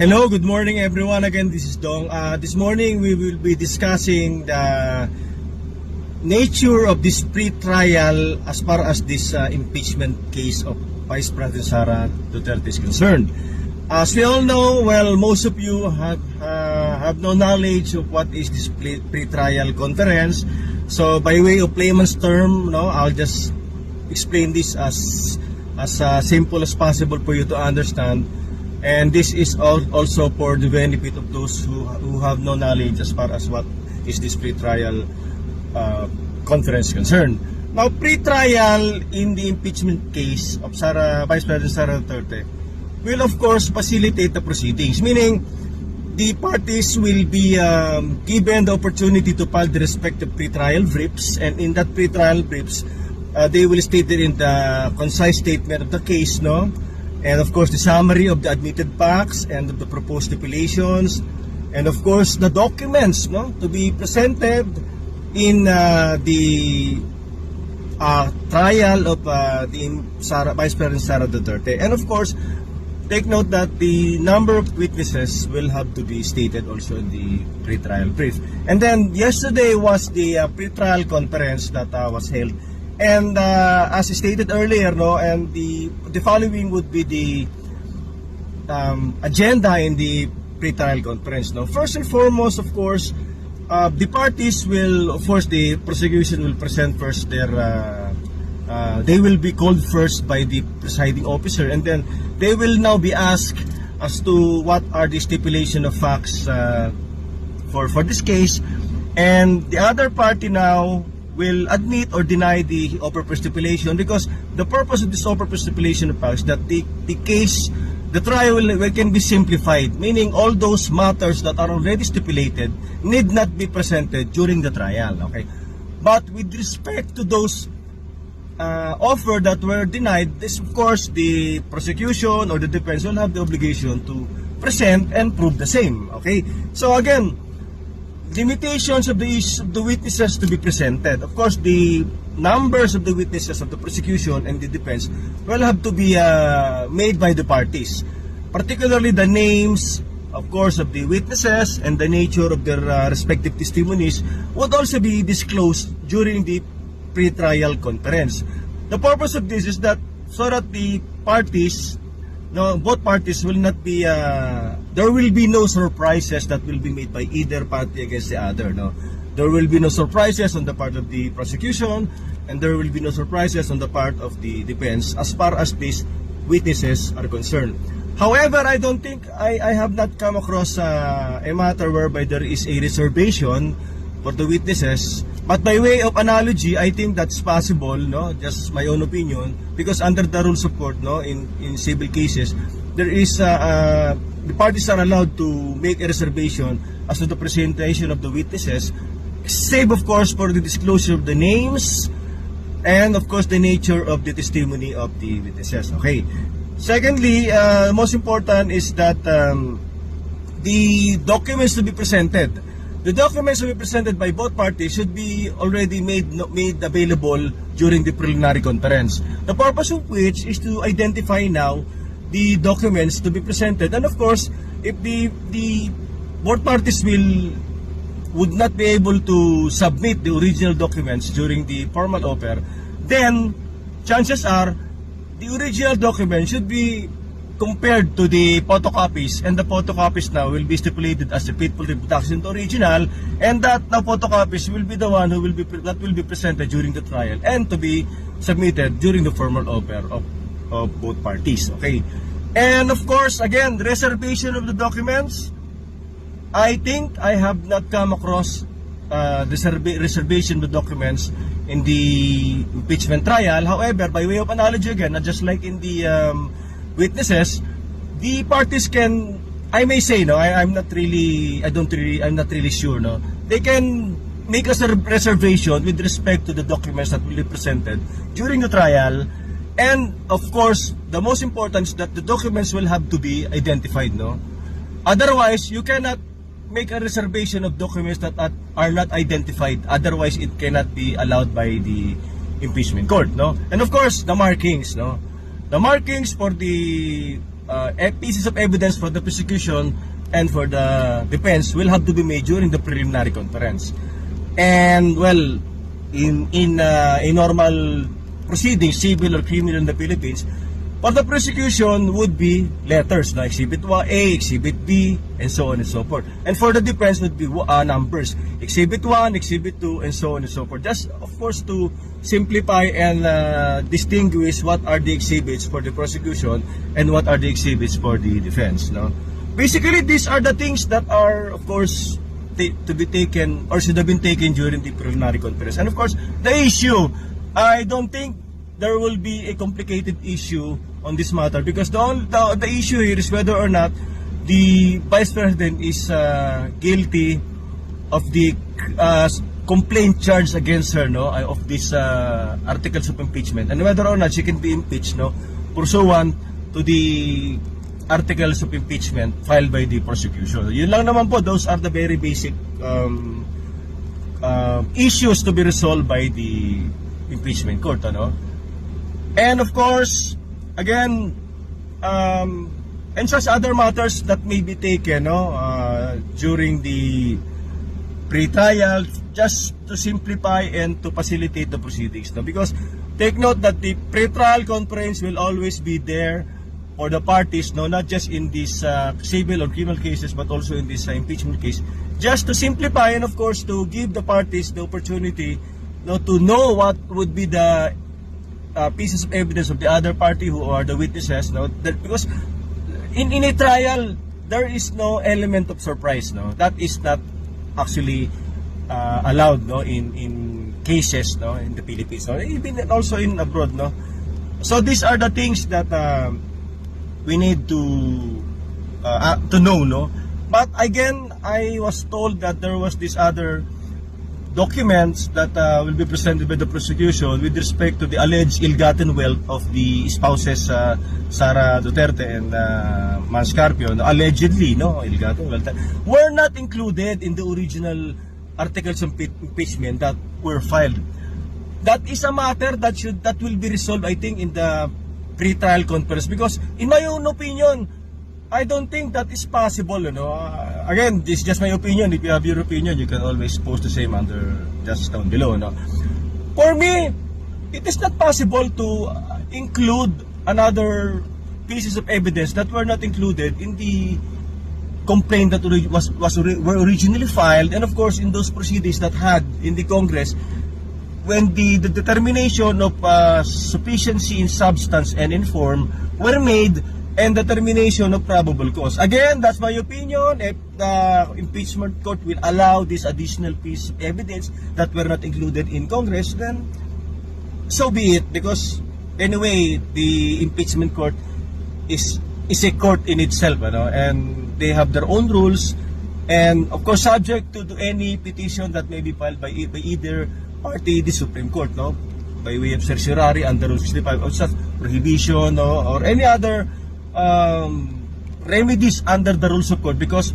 Hello, good morning everyone. Again, this is Dong. This morning we will be discussing the nature of this pre-trial as far as this impeachment case of Vice President Sara Duterte is concerned. As we all know, well, most of you have no knowledge of what is this pre-trial conference. So by way of layman's term, I'll just explain this as simple as possible for you to understand. And this is also for the benefit of those who have no knowledge as far as what is this pre-trial conference concerned. Now, pre-trial in the impeachment case of Vice President Sara Duterte will of course facilitate the proceedings, meaning the parties will be given the opportunity to file the respective pre-trial briefs, and in that pre-trial briefs, they will state it in the concise statement of the case, and of course the summary of the admitted facts and of the proposed stipulations, and of course the documents to be presented in the trial of the Vice President Sara Duterte. And of course, take note that the number of witnesses will have to be stated also in the pre-trial brief. And then yesterday was the pre-trial conference that was held. And as stated earlier, and the following would be the agenda in the pre-trial conference. First and foremost, of course, the parties will, of course, the prosecution will present first their, they will be called first by the presiding officer, and then they will now be asked as to what are the stipulation of facts for this case, and the other party now will admit or deny the offer for stipulation, because the purpose of this offer for stipulation of facts that the case, the trial can be simplified, meaning all those matters that are already stipulated need not be presented during the trial. Okay, but with respect to those offer that were denied, this of course the prosecution or the defense will have the obligation to present and prove the same. Okay, so again, limitations of the witnesses to be presented. Of course, the numbers of the witnesses of the prosecution and the defense will have to be made by the parties. Particularly the names, of course, of the witnesses and the nature of their respective testimonies would also be disclosed during the pre-trial conference. The purpose of this is that so that the parties, both parties will not be, there will be no surprises that will be made by either party against the other. There will be no surprises on the part of the prosecution, and there will be no surprises on the part of the defense as far as these witnesses are concerned. However, I don't think, I have not come across a matter whereby there is a reservation for the witnesses. But by way of analogy, I think that's possible, just my own opinion, because under the rules of court, in civil cases, there is the parties are allowed to make a reservation as to the presentation of the witnesses, save of course for the disclosure of the names and of course the nature of the testimony of the witnesses. Okay. Secondly, most important is that the documents to be presented. The documents to be presented by both parties should be already made available during the preliminary conference. The purpose of which is to identify now the documents to be presented, and of course, if the both parties would not be able to submit the original documents during the formal offer, then chances are the original document should be compared to the photocopies, and the photocopies now will be stipulated as a faithful reproduction to original, and that now photocopies will be the one who will be presented during the trial and to be submitted during the formal offer of both parties. Okay, and of course, again, reservation of the documents, I think I have not come across reservation of the documents in the impeachment trial. However, by way of analogy again, just like in the witnesses, the parties can, I may say, I'm not really sure, they can make a reservation with respect to the documents that will be presented during the trial. And of course, the most important is that the documents will have to be identified, Otherwise, you cannot make a reservation of documents that are not identified. Otherwise, it cannot be allowed by the impeachment court, And of course, the markings, The markings for the pieces of evidence for the prosecution and for the defense will have to be made during the preliminary conference. And well, in normal proceedings, civil or criminal in the Philippines, for the prosecution would be letters, na Exhibit A, Exhibit B, and so on and so forth. And for the defense would be numbers, Exhibit 1, Exhibit 2, and so on and so forth. Just, of course, to simplify and distinguish what are the exhibits for the prosecution and what are the exhibits for the defense. No? Basically, these are the things that are, of course, to be taken or should have been taken during the preliminary conference. And of course, the issue, I don't think there will be a complicated issue on this matter, because the issue here is whether or not the Vice President is guilty of the complaint charged against her, no, of this articles of impeachment, and whether or not she can be impeached, no, pursuant to the articles of impeachment filed by the prosecution. Yun lang naman po, those are the very basic issues to be resolved by the impeachment court, ano? And of course, again, and such other matters that may be taken, no, during the pre-trial, just to simplify and to facilitate the proceedings, no? Because take note that the pre-trial conference will always be there for the parties, no, not just in these civil or criminal cases, but also in this impeachment case, just to simplify and of course to give the parties the opportunity, no, to know what would be the pieces of evidence of the other party who are the witnesses, no, that, because in a trial there is no element of surprise, no, that is not actually allowed, no, in cases, no, in the Philippines, no, even also in abroad, no. So these are the things that we need to know, no. But again, I was told that there was this other documents that will be presented by the prosecution with respect to the alleged ill-gotten wealth of the spouses Sara Duterte and Manscarpio, no, allegedly, no, ill-gotten wealth, were not included in the original articles of impeachment that were filed. That is a matter that will be resolved, I think, in the pre-trial conference, because in my own opinion, I don't think that is possible, you know. Again, this is just my opinion. If you have your opinion, you can always post the same under just down below, no. For me, it is not possible to include another pieces of evidence that were not included in the complaint that were originally filed, and of course in those proceedings that had in the Congress, when the determination of sufficiency in substance and in form were made, and the determination of probable cause. Again, that's my opinion. If the impeachment court will allow this additional piece of evidence that were not included in Congress, then so be it, because anyway, the impeachment court is a court in itself, you know, and they have their own rules, and of course subject to any petition that may be filed by either party, the Supreme Court, no, by way of certiorari under Rule 65 of such prohibition, no, or any other remedies under the rules of court, because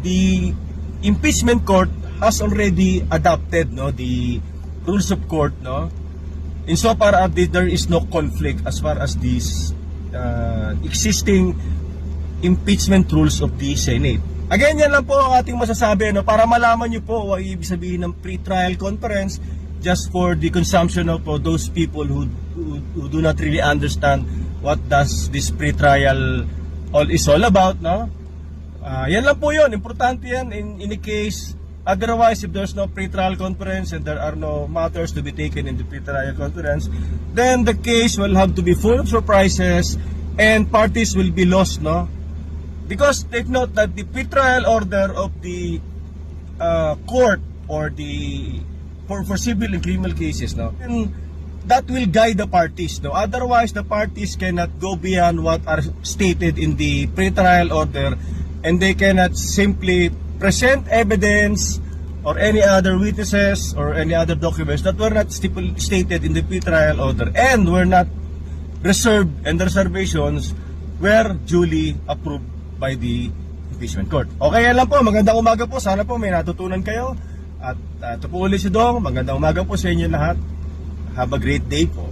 the impeachment court has already adopted, no, the rules of court, no, insofar as there is no conflict as far as these existing impeachment rules of the Senate. Again, yan lang po ang ating masasabi, no, para malaman nyo po ang ibig sabihin ng pre-trial conference, just for the consumption of those people who do not really understand what does this pre-trial is all about, no? Yan lang po yun, importante yan in a case. Otherwise, if there's no pre-trial conference and there are no matters to be taken in the pre-trial conference, then the case will have to be full of surprises and parties will be lost, no? Because take note that the pre-trial order of the court or the for civil and criminal cases, no, and that will guide the parties, no. Otherwise, the parties cannot go beyond what are stated in the pre-trial order, and they cannot simply present evidence or any other witnesses or any other documents that were not stated in the pre-trial order and were not reserved, and the reservations were duly approved by the impeachment court. Okay, yan lang po. Magandang umaga po. Sana po may natutunan kayo. At ito po ulit si Dong. Magandang umaga po sa inyo lahat. Have a great day po.